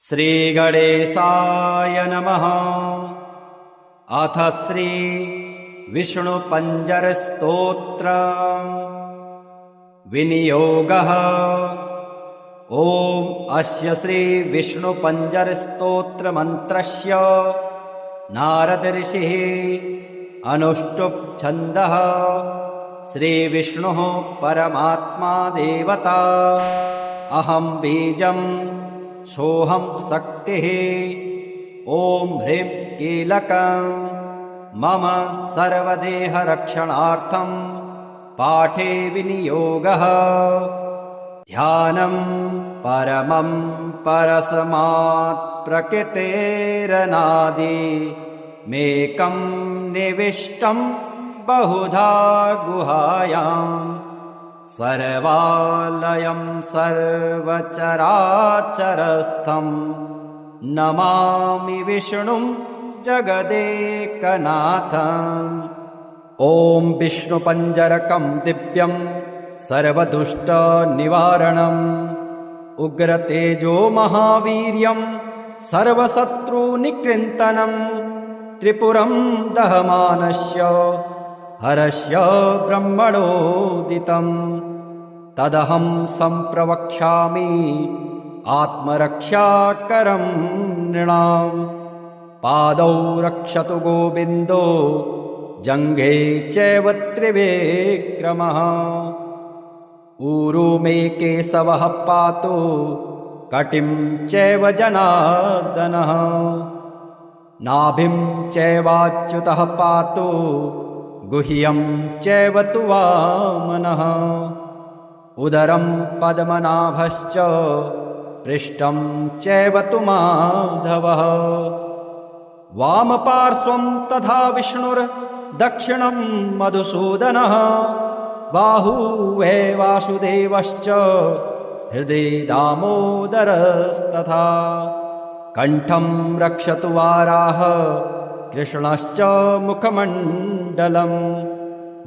श्रीगणेशाय नमः। अथ श्री विष्णुपञ्जरस्तोत्र विनियोगः। ॐ अस्य श्री विष्णुपञ्जरस्तोत्रमन्त्रस्य नारदऋषिः अनुष्टुप् छन्दः। श्रीविष्णुः परमात्मा देवता। अहं बीजं सोऽहं शक्तिः। ॐ ह्रीं कीलकं मम सर्वदेहरक्षणार्थं पाठे विनियोगः। ध्यानं परमं परस्मात् प्रकृतेरनादि मेकं निविष्टं बहुधा गुहायाम् सर्वालयं सर्वचराचरस्थं नमामि विष्णुं जगदेकनाथम्। ॐ विष्णुपञ्जरकं दिव्यं सर्वदुष्टनिवारणम् उग्रतेजो महावीर्यं सर्वशत्रुनिकृन्तनं त्रिपुरं दहमानस्य हरस्य ब्रह्मणोदितं तदहं सम्प्रवक्ष्यामि आत्मरक्षाकरं नृणाम्। पादौ रक्षतु गोविन्दो जङ्घे चैव त्रिविक्रमः। ऊरू मे केशवः पातु कटिं चैव जनार्दनः। नाभिं चैवाच्युतः पातु गुह्यं चैव तु वामनः। उदरं पद्मनाभश्च पृष्ठं चैव तु माधवः। वामपार्श्वं तथा विष्णुर्दक्षिणं मधुसूदनः। बाहुवे वासुदेवश्च हृदि दामोदरस्तथा। कण्ठं रक्षतु वाराह कृष्णश्च मुखमण्डलम्।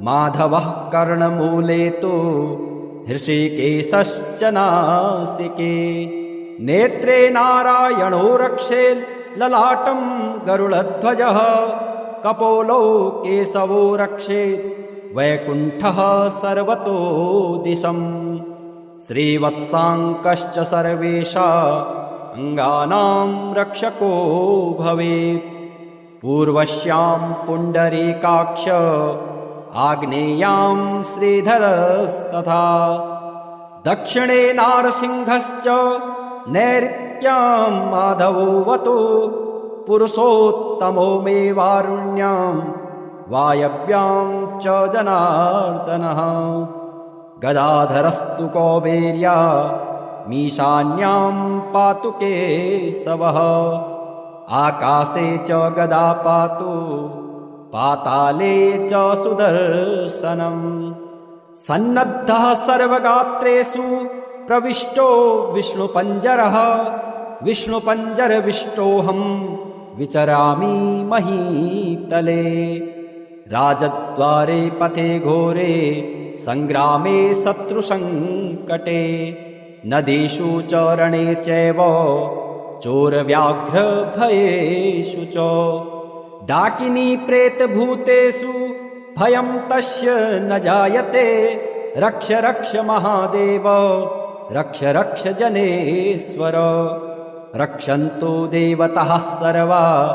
माधवः कर्णमूले तु हृषीकेशश्च नासिके। नेत्रे नारायणो रक्षेत् ललाटं गरुडध्वजः। कपोलौ केशवो रक्षेत् वैकुण्ठः सर्वतो दिशम्। श्रीवत्साङ्कश्च सर्वेषाङ्गानां रक्षको भवेत्। पूर्वस्यां पुण्डरीकाक्ष आग्नेयां श्रीधरस्तथा। दक्षिणे नारसिंहश्च नैऋत्यां माधवोऽवतु। पुरुषोत्तमो मे वारुण्यां वायव्यां च जनार्दनः। गदाधरस्तु कौबेर्या मीशान्यां पातु केशवः। आकाशे च गदा पातु पाताले च सुदर्शनम्। सन्नद्धः सर्वगात्रेषु प्रविष्टो विष्णुपञ्जरः। विष्णुपञ्जरविष्टोऽहं विचरामि महीतले। राजद्वारे पथे घोरे सङ्ग्रामे शत्रुसङ्कटे। नदीषु च रणे चैव चोरव्याघ्रभयेषु च। डाकिनी प्रेतभूतेषु भयं तस्य न जायते। रक्ष रक्ष महादेव रक्ष रक्ष जनेश्वर। रक्षन्तु देवताः सर्वा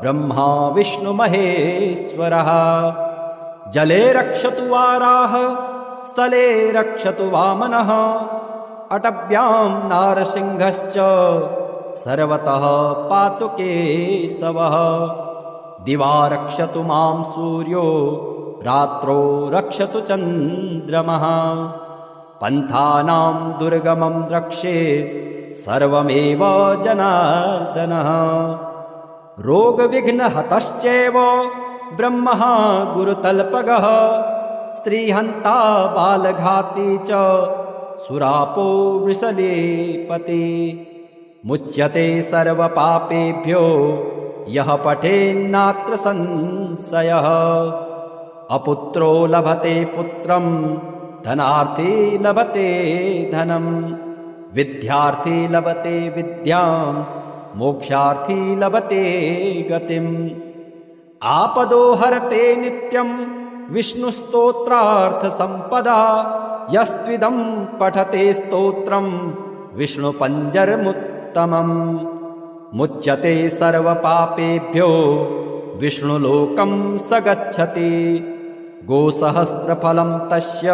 ब्रह्मा विष्णु महेश्वरः। जले रक्षतु वाराह स्थले रक्षतु वामनः। अटव्यां नारसिंहश्च सर्वतः पातु केशवः। दिवा रक्षतु मां सूर्यो रात्रौ रक्षतु चन्द्रमः। पन्थानां दुर्गमं रक्षेत् सर्वमेव जनार्दनः। रोगविघ्नहतश्चैव ब्रह्मः गुरुतल्पगः। स्त्रीहन्ता बालघाती च सुरापो वृषलेपति। मुच्यते सर्वपापेभ्यो यः पठेन्नात्र संशयः। अपुत्रो लभते पुत्रं धनार्थी लभते धनम्। विद्यार्थी लभते विद्यां मोक्षार्थी लभते गतिम् आपदो हरते नित्यं विष्णुस्तोत्रार्थसम्पदा यस्त्विदं पठते स्तोत्रं विष्णुपञ्जरमुत्तमम् मुच्यते सर्वपापेभ्यो विष्णुलोकं स गच्छति गोसहस्रफलं तस्य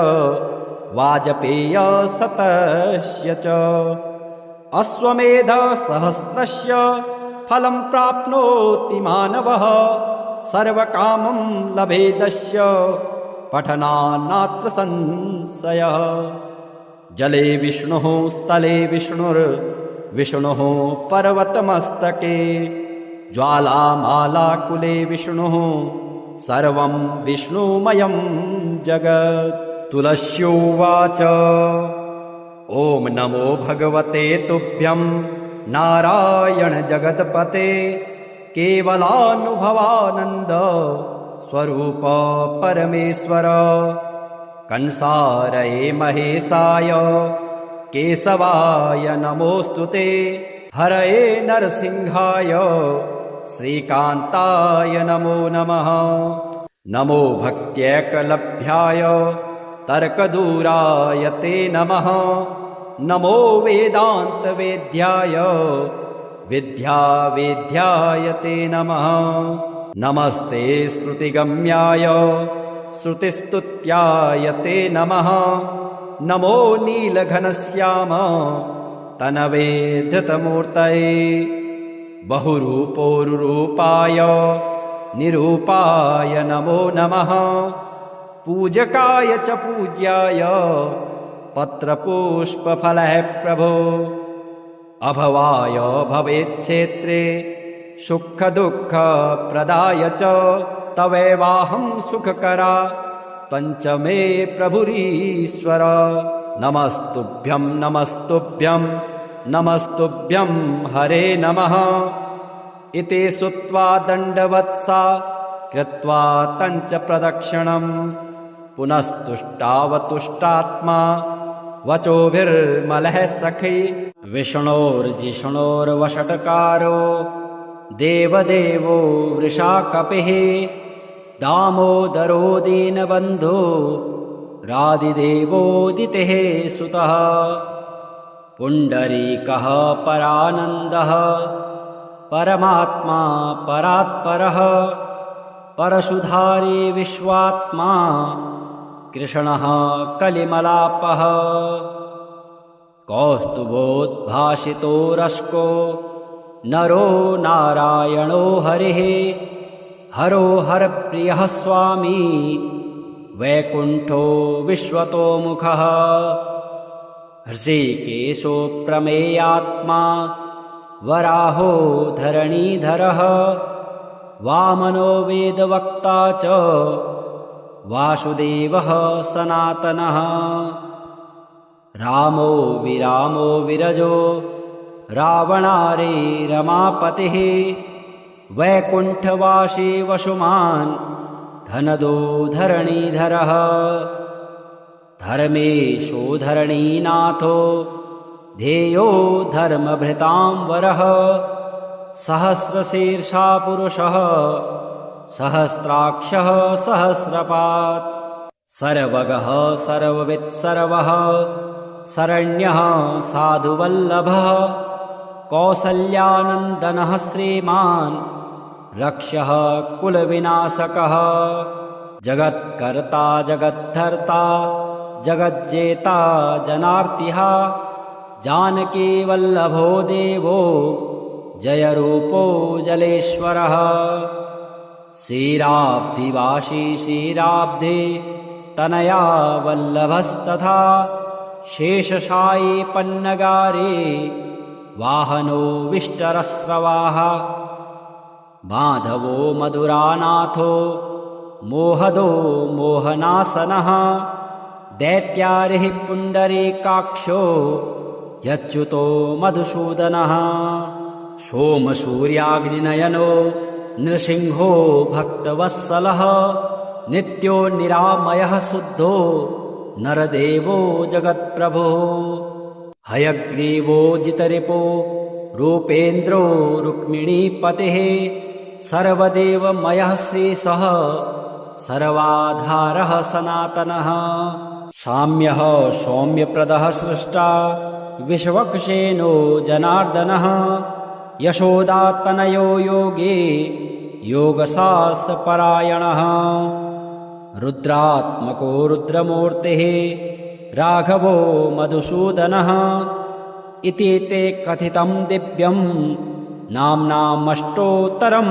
वाजपेयशतस्य च अश्वमेधसहस्रस्य फलं प्राप्नोति मानवः सर्वकामं लभेदस्य पठनान्नात्र संशयः जले विष्णुः स्थले विष्णुर्विष्णुः पर्वतमस्तके ज्वालामालाकुले विष्णुः सर्वं विष्णुमयं जगत् तुलस्योवाच ॐ नमो भगवते तुभ्यं नारायण जगत्पते केवलानुभवानन्द स्वरूप परमेश्वर कंसारये महेशाय केशवाय नमोऽस्तुते हरये नरसिंहाय श्रीकान्ताय नमो नमः नमो भक्त्यैकलभ्याय तर्कदूराय ते नमः नमो वेदान्तवेद्याय विद्यावेद्याय ते नमः नमस्ते श्रुतिगम्याय श्रुतिस्तुत्याय ते नमः नमो नीलघनश्याम तनवे धृतमूर्तये बहुरूपोरुरूपाय निरूपाय नमो नमः पूजकाय च पूज्याय पत्रपुष्पफलः प्रभो अभवाय भवेच्छेत्रे सुखदुःखप्रदाय च तवैवाहं सुखकरा पञ्चमे प्रभुरीश्वर नमस्तुभ्यं नमस्तुभ्यं नमस्तुभ्यं हरे नमः इति श्रुत्वा दण्डवत्सा कृत्वा तञ्च प्रदक्षिणम् पुनस्तुष्टावतुष्टात्मा वचोभिर्मलः सखी विष्णोर्जिष्णोर्वषट्कारो देवदेवो वृषाकपिः दामोदरो दीनबन्धो रादिदेवोदितेः सुतः पुण्डरीकः परानन्दः परमात्मा परात्परः परशुधारी विश्वात्मा कृष्णः कलिमलापः कौस्तुभोद्भासितो रश्को नरो नारायणो हरिः हरो हरप्रियः स्वामी वैकुण्ठो विश्वतोमुखः हृषीकेशो प्रमेयात्मा वराहो धरणीधरः वामनो वेदवक्ता च वासुदेवः सनातनः रामो विरामो विरजो रावणारे रमापतिः वैकुण्ठवासी वसुमान् धनदो धरणीधरः धर्मेशो धरणीनाथो ध्येयो धर्मभृतां वरः सहस्रशीर्षा पुरुषः सहस्राक्षः सहस्रपात् सर्वगः सर्ववित्सर्वः शरण्यः साधुवल्लभः कौसल्यानन्दनः श्रीमान् रक्षः कुलविनाशकः जगत्कर्ता जगद्धर्ता जगज्जेता जनार्तिः जानकीवल्लभो देवो जयरूपो जलेश्वरः क्षीराब्धिवासी क्षीराब्धे तनया वल्लभस्तथा शेषशायी पन्नगारे वाहनो विष्टरस्रवाः माधवो मधुरानाथो मोहदो मोहनासनः दैत्यारिः पुण्डरीकाक्षो यच्युतो मधुसूदनः सोमसूर्याग्निनयनो नृसिंहो भक्तवत्सलः नित्यो निरामयः शुद्धो नरदेवो जगत्प्रभुः हयग्रीवो जितरिपो रूपेन्द्रो रुक्मिणीपतिः सर्वदेवमयः श्रीशः सर्वाधारः सनातनः साम्यः सौम्यप्रदः सृष्टा विश्वक्सेनो जनार्दनः यशोदातनयो योगे योगशास्त्रपरायणः रुद्रात्मको रुद्रमूर्तिः राघवो मधुसूदनः इति ते कथितं दिव्यं नाम्नामष्टोत्तरं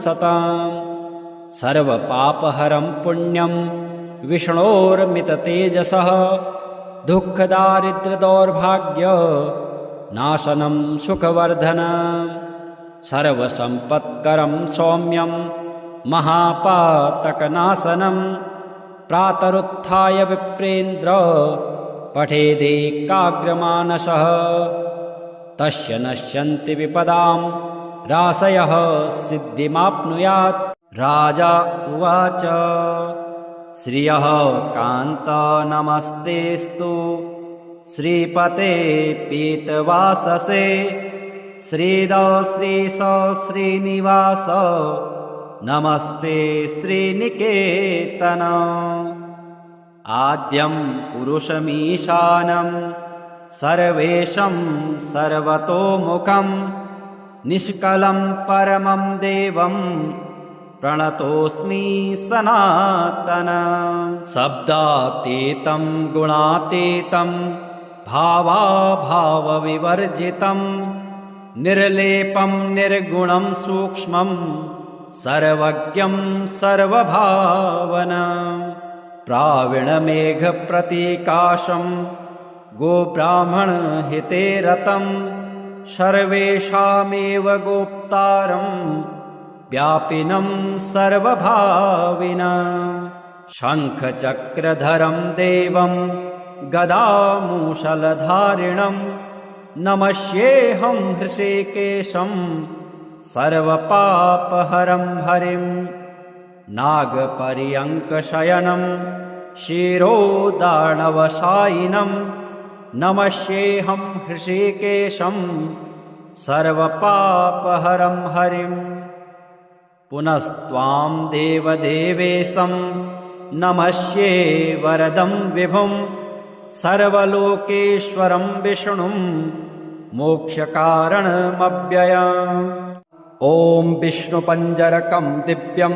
शतम् सर्वपापहरं पुण्यं विष्णोर्मिततेजसः दुःखदारिद्र्यदौर्भाग्य नाशनं सुखवर्धनं सर्वसम्पत्करं सौम्यं महापातकनाशनं प्रातरुत्थाय विप्रेन्द्र पठेदेकाग्रमानसः तस्य नश्यन्ति विपदां राशयः सिद्धिमाप्नुयात् राजा उवाच श्रियः कान्त नमस्तेस्तु श्रीपते पीतवाससे श्रीद श्रीश श्रीनिवास नमस्ते श्रीनिकेतन आद्यं पुरुषमीशानं सर्वेशं सर्वतोमुखं निष्कलं परमं देवं प्रणतोऽस्मि सनातनं शब्दातीतं गुणातीतं भावाभावविवर्जितं निर्लेपं निर्गुणं सूक्ष्मं सर्वज्ञं सर्वभावनं प्राविणमेघप्रतीकाशं गोब्राह्मणहिते रतं सर्वेषामेव गोप्तारं व्यापिनं सर्वभाविनं शङ्खचक्रधरं देवं गदामूषलधारिणं नमस्येऽहं हृषीकेशं सर्वपापहरं हरिं नागपर्यङ्कशयनं शिरोदार्णवशायिनं नमस्येऽहं हृषीकेशं सर्वपापहरं हरिं पुनस्त्वां देवदेवेशं नमस्ये वरदं विभुं सर्वलोकेश्वरं विष्णुं मोक्षकारणमव्ययम् ॐ विष्णुपञ्जरकं दिव्यं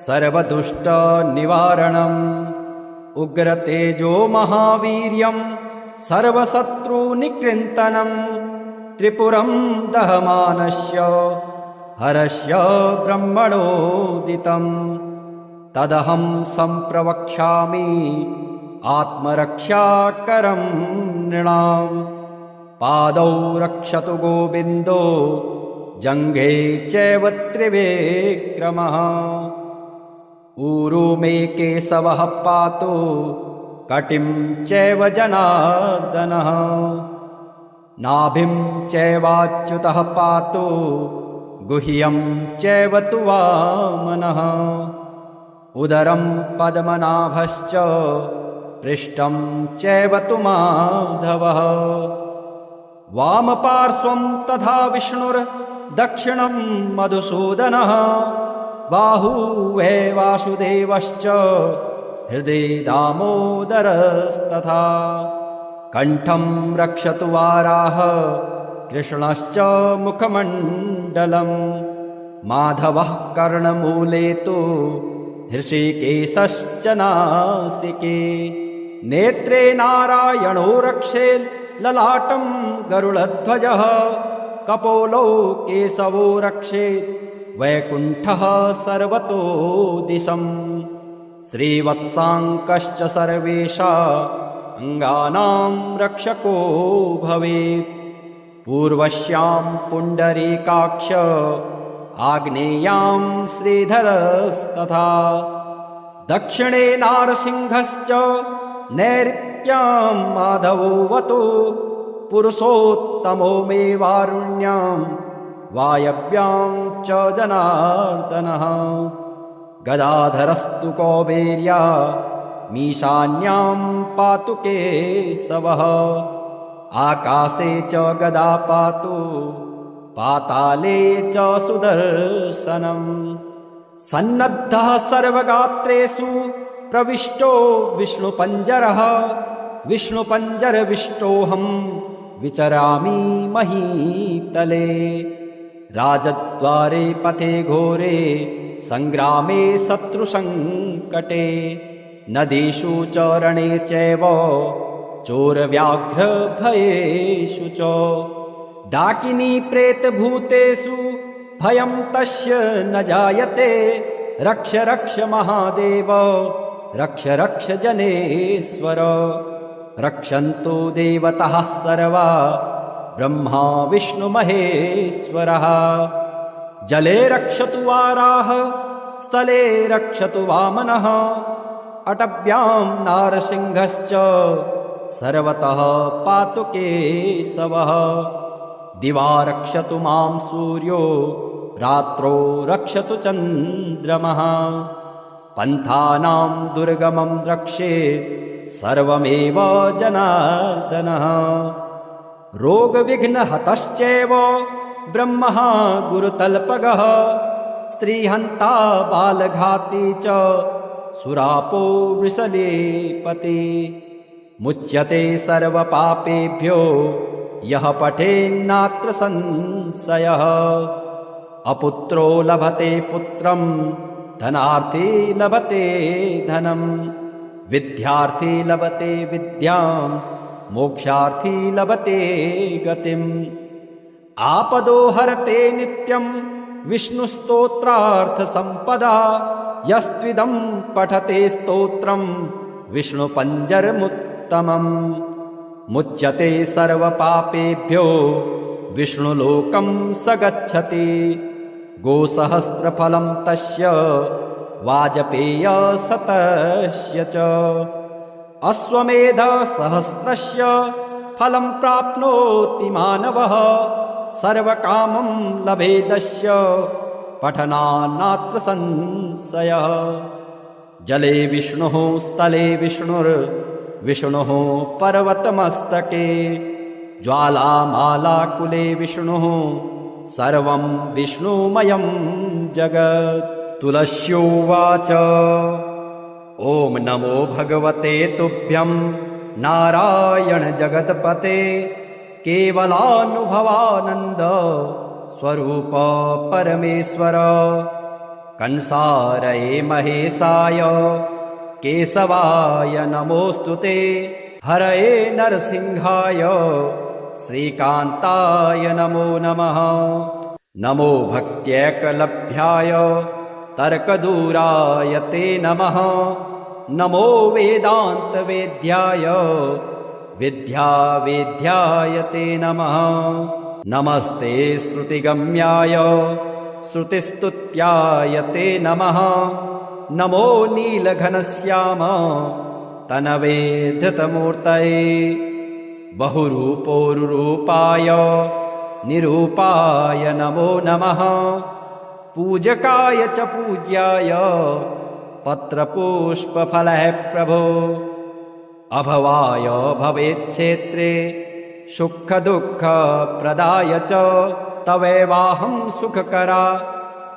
सर्वदुष्टनिवारणम् उग्रतेजो महावीर्यं सर्वशत्रुनिकृन्तनं त्रिपुरं दहमानस्य हरस्य ब्रह्मणोदितं तदहं सम्प्रवक्ष्यामि आत्मरक्षाकरं नृणां पादौ रक्षतु गोविन्दो जङ्घे चैव त्रिविक्रमः ऊरू मे केशवः पातु कटिं चैव जनार्दनः नाभिं चैवाच्युतः पातु गुह्यं चैव तु वामनः उदरं पद्मनाभश्च पृष्ठं चैव तु माधवः वामपार्श्वं तथा विष्णुर्दक्षिणं मधुसूदनः बाहुवे वासुदेवश्च हृदि दामोदरस्तथा कण्ठं रक्षतु वाराह कृष्णश्च मुखमण्डलं माधवः कर्णमूले तु हृषीकेशश्च नासिके नेत्रे नारायणो रक्षे ललाटं गरुडध्वजः कपोलौ केशवो रक्षेत् वैकुण्ठः सर्वतो दिशं श्रीवत्साङ्कश्च सर्वेषा अङ्गानां रक्षको भवेत् पूर्वस्यां पुण्डरीकाक्ष आग्नेयां श्रीधरस्तथा दक्षिणे नारसिंहश्च नैऋत्यां माधवोऽवतु पुरुषोत्तमो मे वारुण्यां वायव्यां च जनार्दनः गदाधरस्तु कौबेर्या मीशान्यां पातु केशवः आकाशे च गदा पातु पाताले च सुदर्शनम् सन्नद्धः सर्वगात्रेषु प्रविष्टो विष्णुपञ्जरः विष्णुपञ्जरविष्टोऽहम् विचरामि महीतले राजद्वारे पथे घोरे सङ्ग्रामे शत्रुसङ्कटे नदीषु च रणे चैव चोरव्याघ्रभयेषु च डाकिनी प्रेतभूतेषु भयं तस्य न जायते रक्ष रक्ष महादेव रक्ष रक्ष जनेश्वर रक्षन्तु देवताः सर्वा ब्रह्मा विष्णुमहेश्वरः जले रक्षतु वाराह स्थले रक्षतु वामनः अटव्यां नारसिंहश्च सर्वतः पातु केशवः दिवा रक्षतु मां सूर्यो रात्रौ रक्षतु चन्द्रमः पन्थानां दुर्गमं रक्षेत् सर्वमेव जनार्दनः रोगविघ्नहतश्चैव ब्रह्मः गुरुतल्पगः स्त्रीहन्ता बालघाती च सुरापो वृषलेपति मुच्यते सर्वपापेभ्यो यः पठेन्नात्र संशयः अपुत्रो लभते पुत्रं धनार्थी लभते धनं विद्यार्थी लभते विद्यां मोक्षार्थी लभते गतिम् आपदो हरते नित्यं विष्णुस्तोत्रार्थसम्पदा यस्त्विदं पठते स्तोत्रं विष्णुपञ्जरमुत्तमम् मुच्यते सर्वपापेभ्यो विष्णुलोकं स गच्छति गोसहस्रफलं तस्य वाजपेयशतस्य च अश्वमेधसहस्रस्य फलं प्राप्नोति मानवः सर्वकामं लभेदस्य पठनान्नात्र संशयः जले विष्णुः स्थले विष्णुर्विष्णुः पर्वतमस्तके ज्वालामालाकुले विष्णुः सर्वं विष्णुमयं जगत् तुलस्योवाच ॐ नमो भगवते तुभ्यं नारायण जगत्पते केवलानुभवानन्द स्वरूप परमेश्वर कंसारये महेशाय केशवाय नमोऽस्तुते हरये नरसिंहाय श्रीकान्ताय नमो नमः नमो भक्त्यैकलभ्याय तर्कदूराय ते नमः नमो वेदान्तवेद्याय विद्यावेद्याय ते नमः नमस्ते श्रुतिगम्याय श्रुतिस्तुत्याय ते नमः नमो नीलघनश्याम तनवे धृतमूर्तये बहुरूपोरुरूपाय निरूपाय नमो नमः पूजकाय च पूज्याय पत्रपुष्पफलः प्रभो अभवाय भवेच्छेत्रे सुखदुःखप्रदाय च तवैवाहं सुखकरा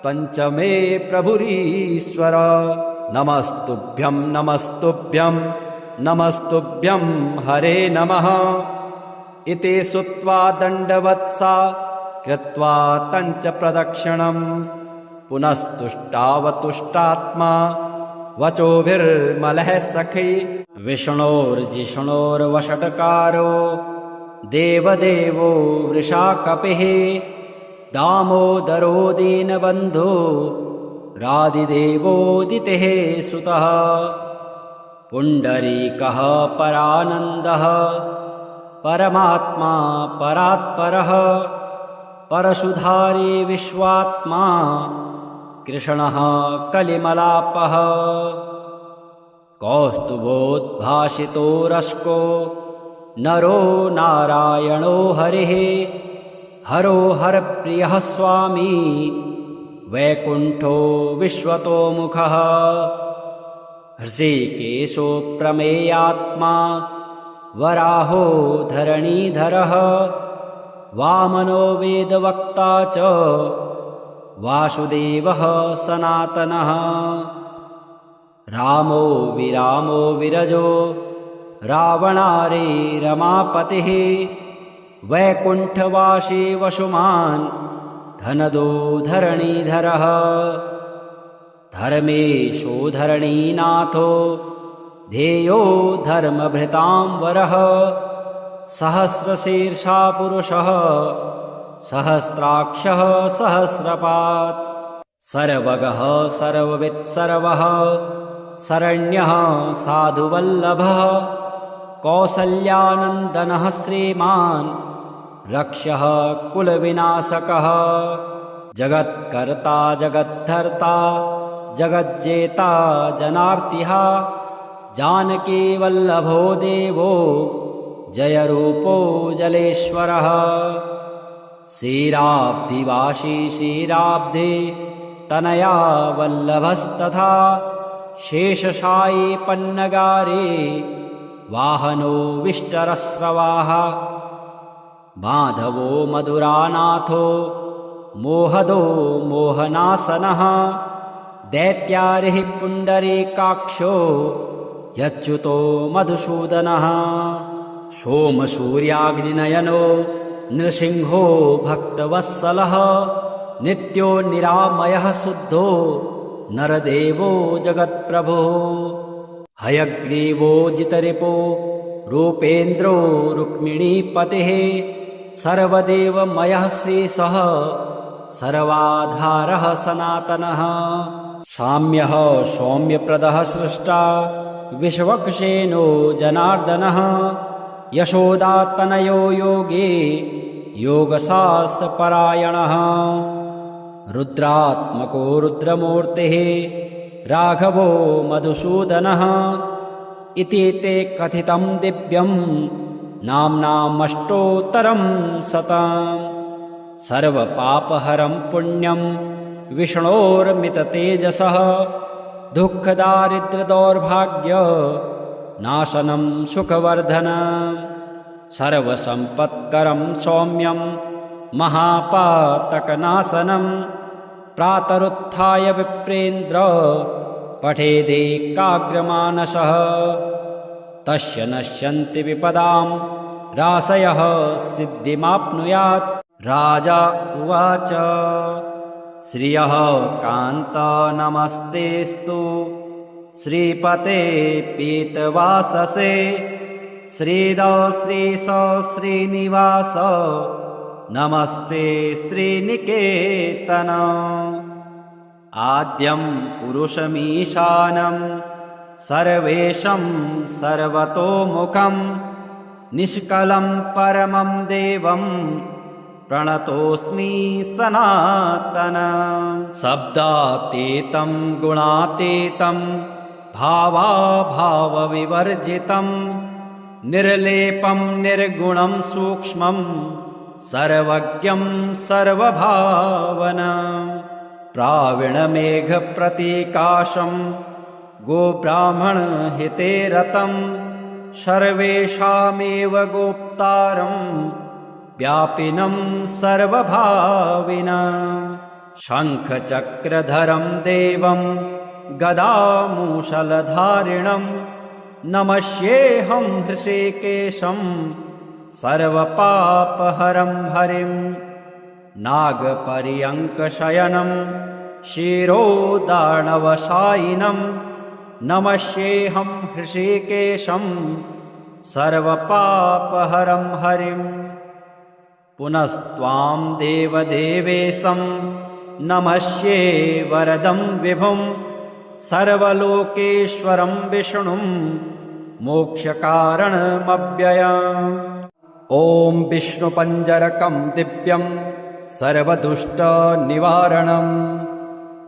पञ्चमे प्रभुरीश्वर नमस्तुभ्यं नमस्तुभ्यं नमस्तुभ्यं हरे नमः इति श्रुत्वा दण्डवत्सा कृत्वा तञ्च प्रदक्षिणं पुनस्तुष्टावतुष्टात्मा वचोभिर्मलः सखी विष्णोर्जिष्णोर्वषट्कारो देवदेवो वृषाकपिः दामोदरो दीनबन्धो रादिदेवोदितेः सुतः पुण्डरीकः परानन्दः परमात्मा परात्परः परशुधारी विश्वात्मा कृष्णः कलिमलापः कौस्तुभोद्भासितो रश्को नरो नारायणो हरिः हरो हरप्रियः स्वामी वैकुण्ठो विश्वतोमुखः हृषीकेशो प्रमेयात्मा वराहो धरणीधरः वामनो वेदवक्ता च वासुदेवः सनातनः रामो विरामो विरजो रावणारे रमापतिः वैकुण्ठवासी वसुमान् धनदो धरणीधरः धर्मेशो धरणीनाथो ध्येयो धर्मभृतां वरः सहस्रशीर्षा पुरुषः सहस्राक्षः सहस्रपात् सर्वगः सर्ववित् सर्वः शरण्यः साधुवल्लभः कौसल्यानन्दनः श्रीमान् रक्षः कुलविनाशकः जगत्कर्ता जगद्धर्ता जगज्जेता जनार्तिः जानकीवल्लभो देवो जयरूपो जलेश्वरः क्षीराब्धिवासी क्षीराब्धे तनया वल्लभस्तथा शेषशायी पन्नगारे वाहनो विष्टरस्रवाः माधवो मधुरानाथो मोहदो मोहनासनः दैत्यारिः पुण्डरीकाक्षो यच्युतो मधुसूदनः सोमसूर्याग्निनयनो नृसिंहो भक्तवत्सलः नित्यो निरामयः शुद्धो नरदेवो जगत्प्रभुः हयग्रीवो जितरिपो रूपेन्द्रो रुक्मिणीपतिः सर्वदेवमयः श्रीशः सर्वाधारः सनातनः साम्यः सौम्यप्रदः सृष्टा विश्वक्सेनो जनार्दनः यशोदातनयो योगे योगशास्त्रपरायणः रुद्रात्मको रुद्रमूर्तिः राघवो मधुसूदनः इति ते कथितं दिव्यं नाम्नामष्टोत्तरं शतम् सर्वपापहरं पुण्यं विष्णोर्मिततेजसः दुःखदारिद्र्यदौर्भाग्य नाशनं सुखवर्धनं सर्वसम्पत्करं सौम्यं महापातकनाशनं प्रातरुत्थाय विप्रेन्द्र पठेदेकाग्रमानसः तस्य नश्यन्ति विपदां राशयः सिद्धिमाप्नुयात् राजा उवाच श्रियः कान्त नमस्तेस्तु श्रीपते पीतवाससे श्रीद श्रीश श्रीनिवास नमस्ते श्रीनिकेतन आद्यं पुरुषमीशानं सर्वेशं सर्वतोमुखं निष्कलं परमं देवं प्रणतोऽस्मि सनातनं शब्दातीतं गुणातीतं भावाभावविवर्जितं निर्लेपं निर्गुणं सूक्ष्मं सर्वज्ञं सर्वभावनं प्राविणमेघप्रतीकाशं गोब्राह्मणहिते रतं सर्वेषामेव गोप्तारं व्यापिनं सर्वभाविनं शङ्खचक्रधरं देवं गदामूषलधारिणं नमस्येऽहं हृषीकेशं सर्वपापहरं हरिं नागपर्यङ्कशयनं शिरोदार्णवशायिनं नमस्येऽहं हृषीकेशं सर्वपापहरं हरिं पुनस्त्वां देवदेवेशं नमस्ये वरदं विभुं सर्वलोकेश्वरं विष्णुं मोक्षकारणमव्ययम् ॐ विष्णुपञ्जरकं दिव्यं सर्वदुष्टनिवारणम्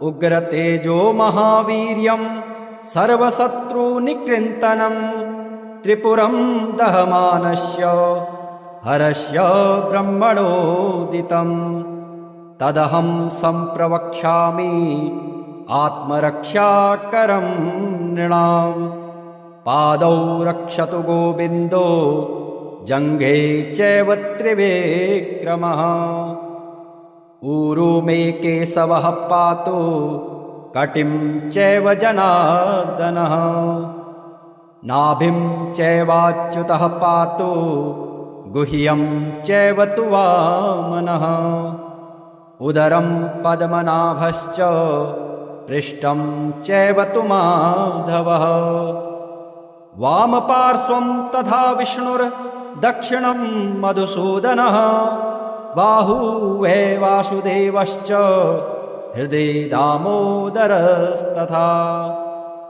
उग्रतेजो महावीर्यं सर्वशत्रुनिकृन्तनं त्रिपुरं दहमानस्य हरस्य ब्रह्मणोदितं तदहं सम्प्रवक्ष्यामि आत्मरक्षाकरं नृणाम् पादौ रक्षतु गोविन्दो जङ्घे चैव त्रिविक्रमः ऊरू मे केशवः पातु कटिं चैव जनार्दनः नाभिं चैवाच्युतः पातु गुह्यं चैव तु वामनः उदरं पद्मनाभश्च पृष्ठं चैव तु माधवः वामपार्श्वं तथा विष्णुर्दक्षिणं मधुसूदनः बाहुवे वासुदेवश्च हृदि दामोदरस्तथा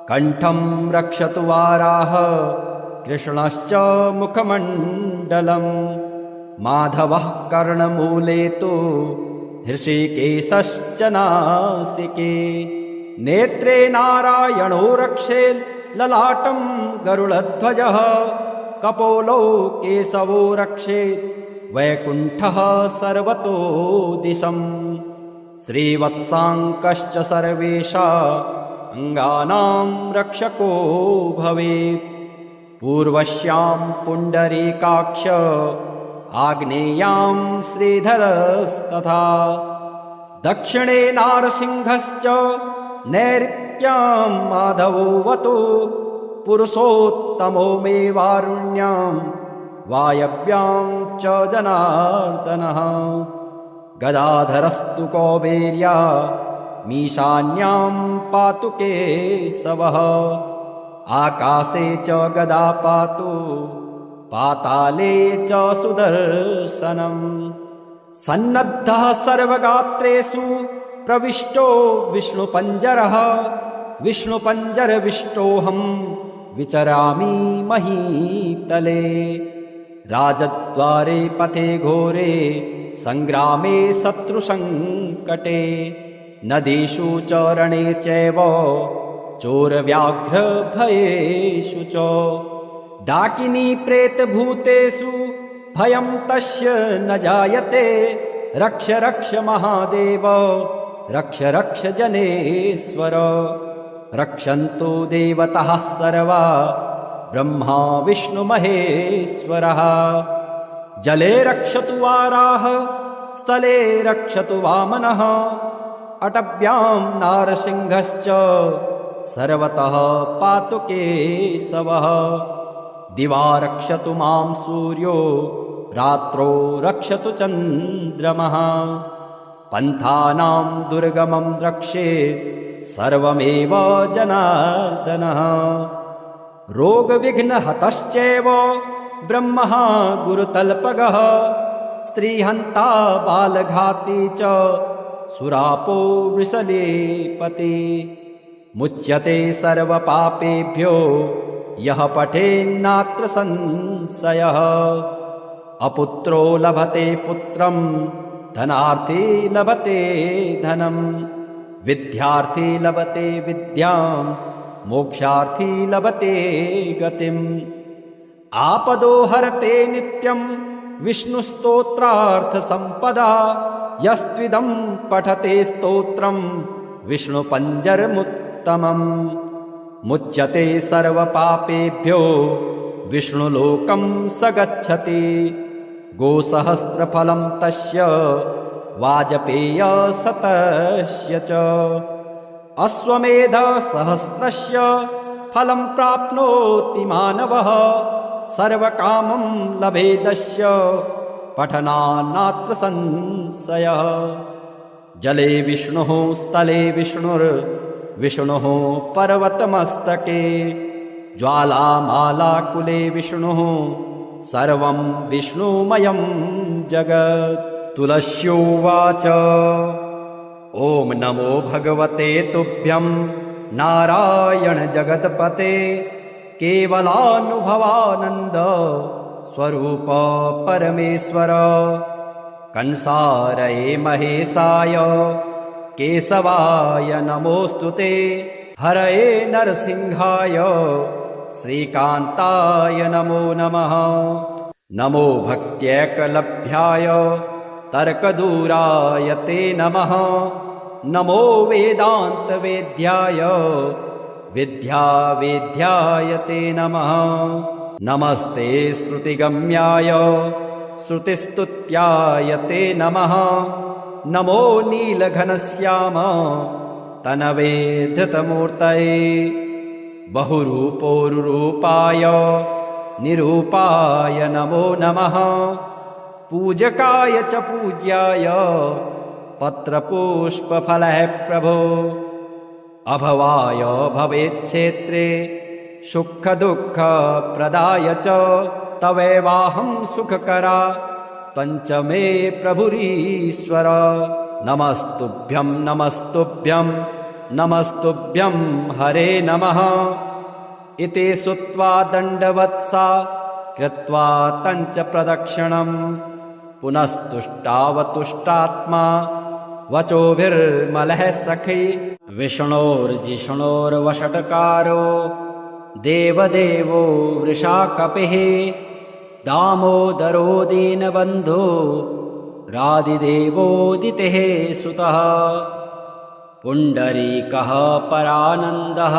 कण्ठं रक्षतु वाराह कृष्णश्च मुखमण्डलं माधवः कर्णमूले तु हृषिकेशश्च नासिके नेत्रे नारायणो रक्षे ललाटं गरुडध्वजः कपोलौ केशवो रक्षेत् वैकुण्ठः सर्वतो दिशम् श्रीवत्साङ्कश्च सर्वेषा अङ्गानां रक्षको भवेत् पूर्वस्यां पुण्डरीकाक्ष आग्नेयां श्रीधरस्तथा दक्षिणे नारसिंहश्च नैऋत्यां माधवोऽवतु पुरुषोत्तमो मे वारुण्यां वायव्यां च जनार्दनः गदाधरस्तु कौबेर्या मीशान्यां पातु केशवः आकाशे च गदा पातु पाताले च सुदर्शनम् सन्नद्धः सर्वगात्रेषु प्रविष्टो विष्णुपञ्जरः विष्णुपञ्जरविष्टोऽहं विचरामि महीतले राजद्वारे पथे घोरे सङ्ग्रामे शत्रुसङ्कटे नदीषु च रणे चैव चोरव्याघ्रभयेषु च डाकिनी प्रेतभूतेषु भयं तस्य न जायते रक्ष रक्ष महादेव रक्ष रक्ष जनेश्वर रक्षन्तु देवताः सर्वा ब्रह्मा विष्णुमहेश्वरः जले रक्षतु वाराह स्थले रक्षतु वामनः अटव्यां नारसिंहश्च सर्वतः पातु केशवः दिवा रक्षतु मां सूर्यो रात्रौ रक्षतु चन्द्रमः पन्थानां दुर्गमं रक्षेत् सर्वमेव जनार्दनः रोगविघ्नहतश्चैव ब्रह्मः गुरुतल्पगः स्त्रीहन्ता बालघाती च सुरापो वृषलेपति मुच्यते सर्वपापेभ्यो यः पठेन्नात्र संशयः अपुत्रो लभते पुत्रं धनार्थी लभते धनं विद्यार्थी लभते विद्यां मोक्षार्थी लभते गतिम् आपदो हरते नित्यं विष्णुस्तोत्रार्थसम्पदा यस्त्विदं पठते स्तोत्रं विष्णुपञ्जरमुत्तमम् मुच्यते सर्वपापेभ्यो विष्णुलोकं स गच्छति गोसहस्रफलं तस्य वाजपेयशतस्य च अश्वमेधसहस्रस्य फलं प्राप्नोति मानवः सर्वकामं लभेदस्य पठनान्नात्र संशयः जले विष्णुः स्थले विष्णुर्विष्णुः पर्वतमस्तके ज्वालामालाकुले विष्णुः सर्वं विष्णुमयं जगत् तुलस्योवाच ॐ नमो भगवते तुभ्यं नारायण जगत्पते केवलानुभवानन्द स्वरूप परमेश्वर कंसारये महेशाय केशवाय नमोऽस्तुते हरये नरसिंहाय श्रीकान्ताय नमो नमः नमो भक्त्यैकलभ्याय तर्कदूराय ते नमः नमो वेदान्तवेद्याय विद्यावेद्याय ते नमः। नमस्ते श्रुतिगम्याय श्रुतिस्तुत्याय ते नमः। नमो नीलघनश्याम तनवे धृतमूर्तये। बहुरूपोरुरूपाय निरूपाय नमो नमः। पूजकाय च पूज्याय पत्रपुष्पफलः प्रभो। अभवाय भवेच्छेत्रे सुखदुःखप्रदाय च तवैवाहं सुखकरा पञ्चमे प्रभुरीश्वर। नमस्तुभ्यं नमस्तुभ्यं नमस्तुभ्यं हरे नमः। इति श्रुत्वा दण्डवत्सा कृत्वा तञ्च प्रदक्षिणं पुनस्तुष्टावतुष्टात्मा वचोभिर्मलः सखी। विष्णोर्जिष्णोर्वषट्कारो देवदेवो वृषाकपिः। दामोदरो दीनबन्धो रादिदेवोदितेः सुतः। पुण्डरीकः परानन्दः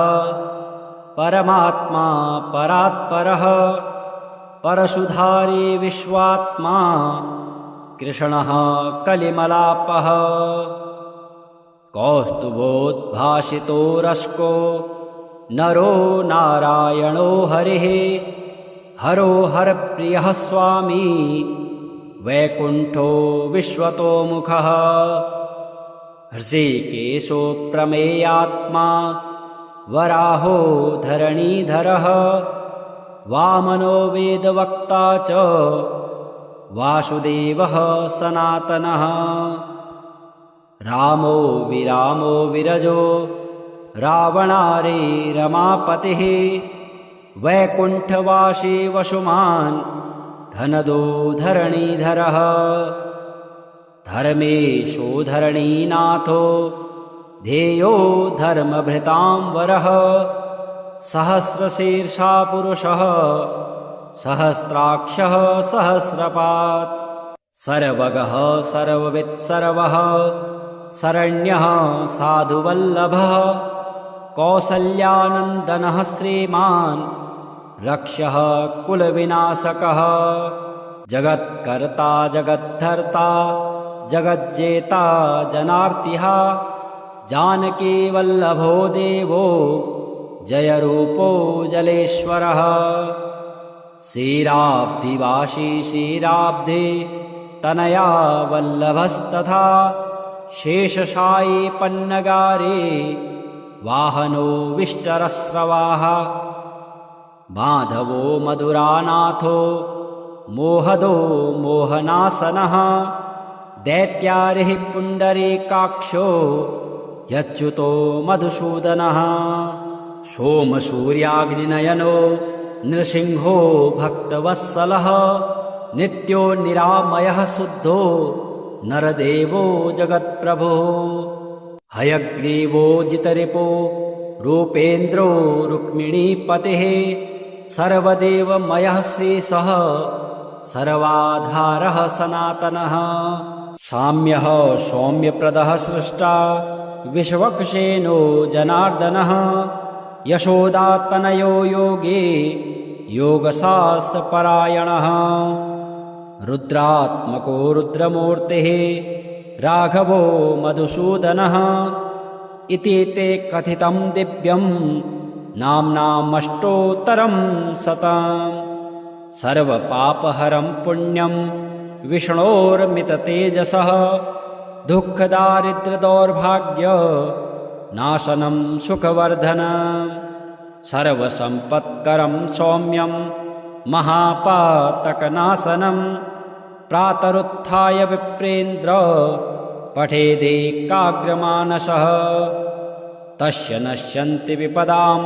परमात्मा परात्परः। परशुधारी विश्वात्मा कृष्णः कलिमलापः। कौस्तुभोद्भासितो रश्को नरो नारायणो हरिः। हरो हरप्रियः स्वामी वैकुण्ठो विश्वतोमुखः। हृषीकेशो प्रमेयात्मा वराहो धरणीधरः। वामनो वेदवक्ता च वासुदेवः सनातनः। रामो विरामो विरजो रावणारे रमापतिः। वैकुण्ठवासी वसुमान् धनदो धरणीधरः। धर्मेशो धरणीनाथो ध्येयो धर्मभृतां वरः। सहस्रशीर्षा पुरुषः सहस्राक्षः सहस्रपात्। सर्वगः सर्ववित्सर्वः शरण्यः साधुवल्लभः। कौसल्यानन्दनः श्रीमान् रक्षः कुलविनाशकः। जगत्कर्ता जगद्धर्ता जगज्जेता जनार्तिः। जानकीवल्लभो देवो जयरूपो जलेश्वरः। क्षीराब्धिवासी क्षीराब्धे तनया वल्लभस्तथा। शेषशायी पन्नगारे वाहनो विष्टरस्रवाः। माधवो मधुरानाथो मोहदो मोहनासनः। दैत्यारिः पुण्डरीकाक्षो यच्युतो मधुसूदनः। सोमसूर्याग्निनयनो नृसिंहो भक्तवत्सलः। नित्यो निरामयः शुद्धो नरदेवो जगत्प्रभुः। हयग्रीवो जितरिपो रूपेन्द्रो रुक्मिणीपतिः। सर्वदेवमयः श्रीशः सर्वाधारः सनातनः। साम्यः सौम्यप्रदः सृष्टा विश्वक्सेनो जनार्दनः। यशोदातनयो योगे योगशास्त्रपरायणः। रुद्रात्मको रुद्रमूर्तिः राघवो मधुसूदनः। इति ते कथितं दिव्यं नाम्नामष्टोत्तरं शतम्। सर्वपापहरं पुण्यं विष्णोर्मिततेजसः। दुःखदारिद्र्यदौर्भाग्य नाशनं सुखवर्धनं। सर्वसम्पत्करं सौम्यं महापातकनाशनं। प्रातरुत्थाय विप्रेन्द्र पठेदेकाग्रमानसः। तस्य नश्यन्ति विपदां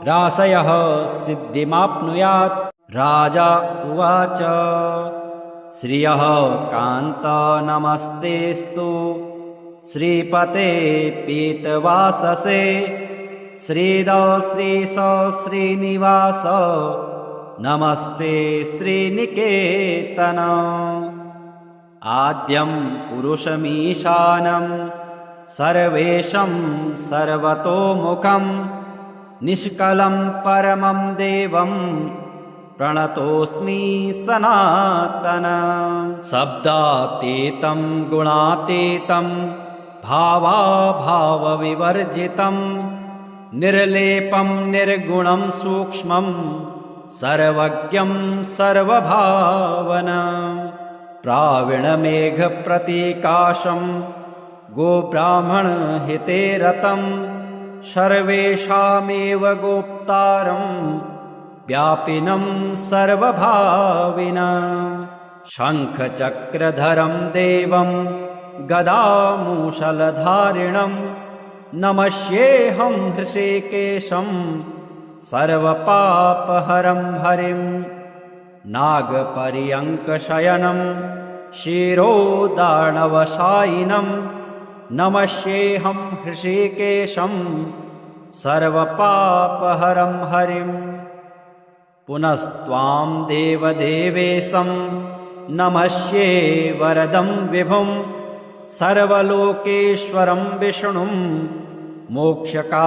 राशयः सिद्धिमाप्नुयात्। राजा उवाच श्रियः कान्त नमस्तेस्तु श्रीपते पीतवाससे। श्रीद श्रीश श्रीनिवास नमस्ते श्रीनिकेतन। आद्यं पुरुषमीशानं सर्वेशं सर्वतोमुखं। निष्कलं परमं देवं प्रणतोऽस्मि सनातनं शब्दातीतं गुणातीतं भावाभावविवर्जितं निर्लेपं निर्गुणं सूक्ष्मं सर्वज्ञं सर्वभावनं प्राविणमेघप्रतीकाशं गोब्राह्मणहिते रतं सर्वेषामेव गोप्तारं व्यापिनं सर्वभाविनं शङ्खचक्रधरं देवं गदामूषलधारिणं नमस्येऽहं हृषीकेशं सर्वपापहरं हरिं नागपर्यङ्कशयनं शिरोदार्णवशायिनं नमस्येऽहं हृषीकेशं सर्वपापहरं हरिं पुनस्त्वां देवदेवेशं नमस्ये वरदं विभुं सर्वलोकेश्वरं विष्णुं मोक्षकारणमव्ययम्